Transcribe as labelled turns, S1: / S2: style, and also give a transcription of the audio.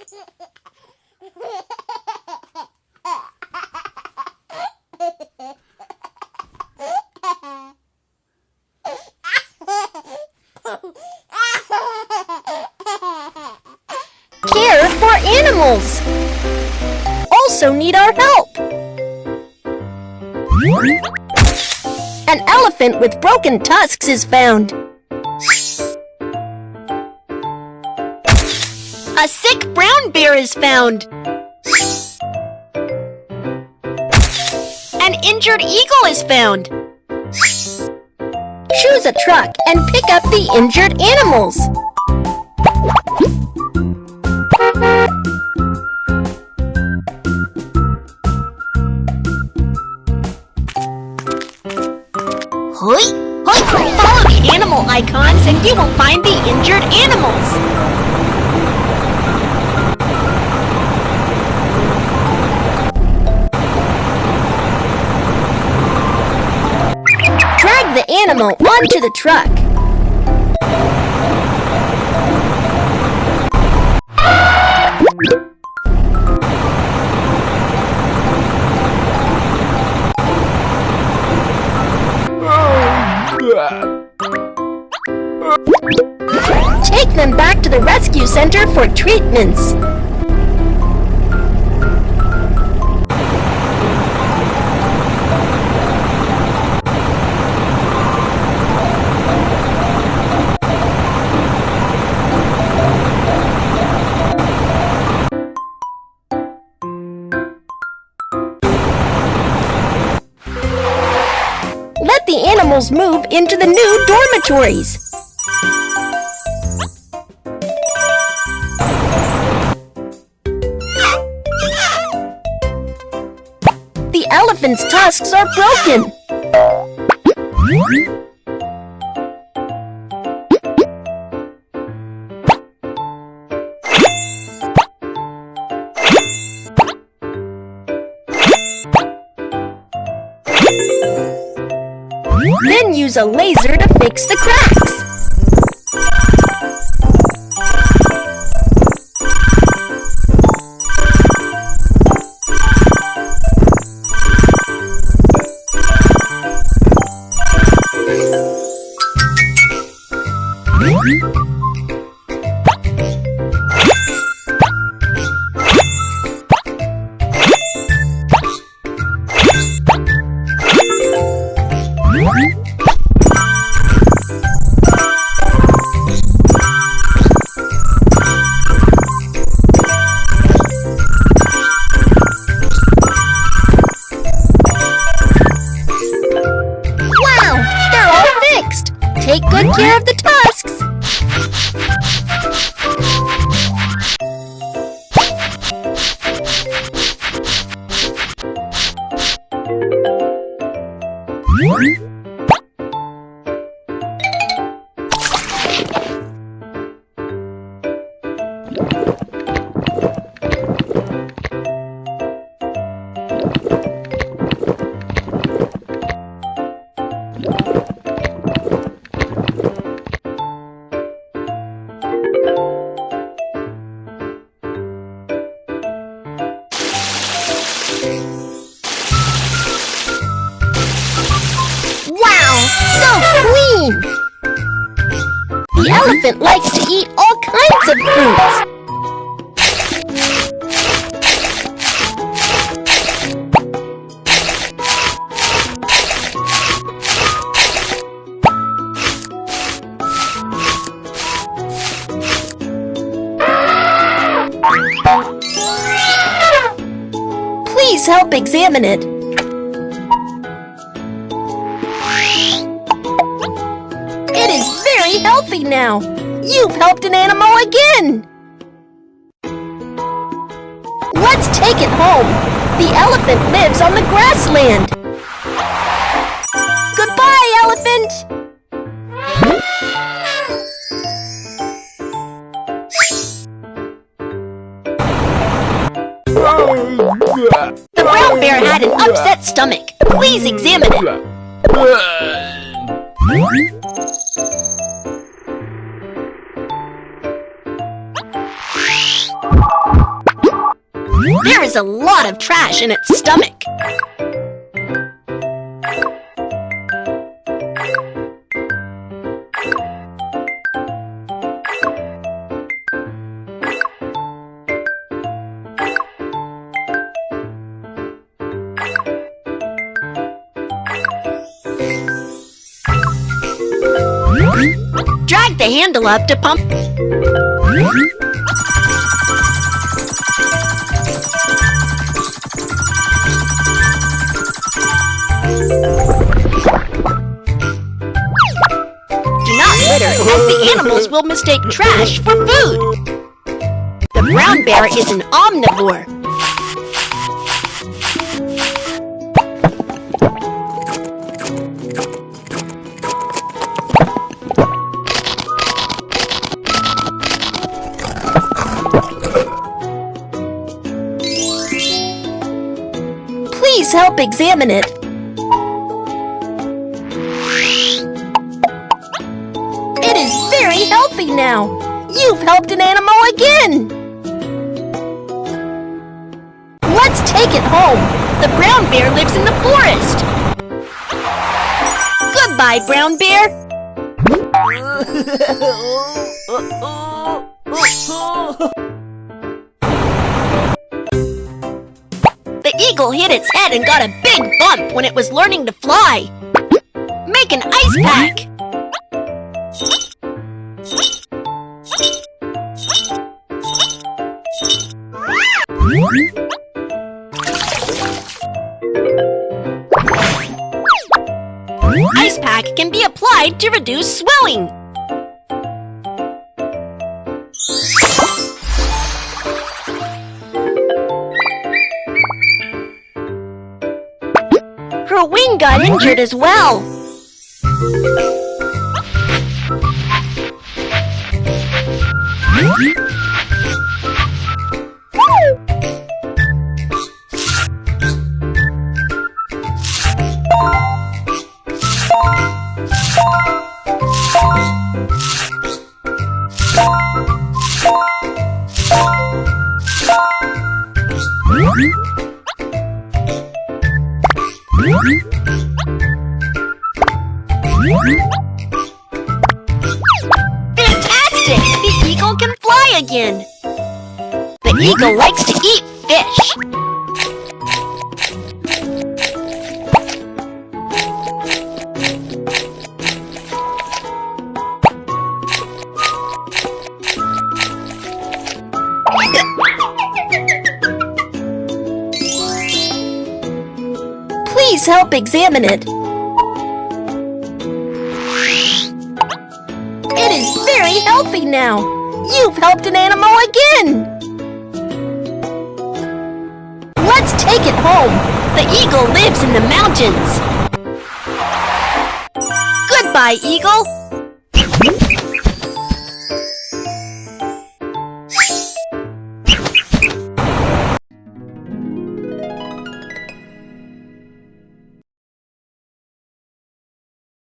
S1: Care for animals also need our help. An elephant with broken tusks is found. A sick brown bear is found. An injured eagle is found. Choose a truck and pick up the injured animals. Hoi! Hoi! Follow the animal icons and you will find the injured animals. Drag the animal onto the truck. Take them back to the rescue center for treatments. Let the animals move into the new dormitories. The elephant's tusks are broken. Then use a laser to fix the cracks. Take good care of the tusks. The elephant likes to eat all kinds of fruits. Please help examine it. It is very healthy now. You've helped an animal again. Let's take it home. The elephant lives on the grassland. Goodbye, elephant. The brown bear had an upset stomach. Please examine it. There is a lot of trash in its stomach. Drag the handle up to pump. Do not litter, as the animals will mistake trash for food. The brown bear is an omnivore. Please help examine it. It is very healthy now. You've helped an animal again. Let's take it home. The brown bear lives in the forest. Goodbye, brown bear. The eagle hit its head and got a big bump when it was learning to fly. Make an ice pack. Ice pack can be applied to reduce swelling. Her wing got injured as well. Fantastic! The eagle can fly again. The eagle likes to eat fish. Please help examine it. It is very healthy now. You've helped an animal again. Let's take it home. The eagle lives in the mountains. Goodbye, eagle.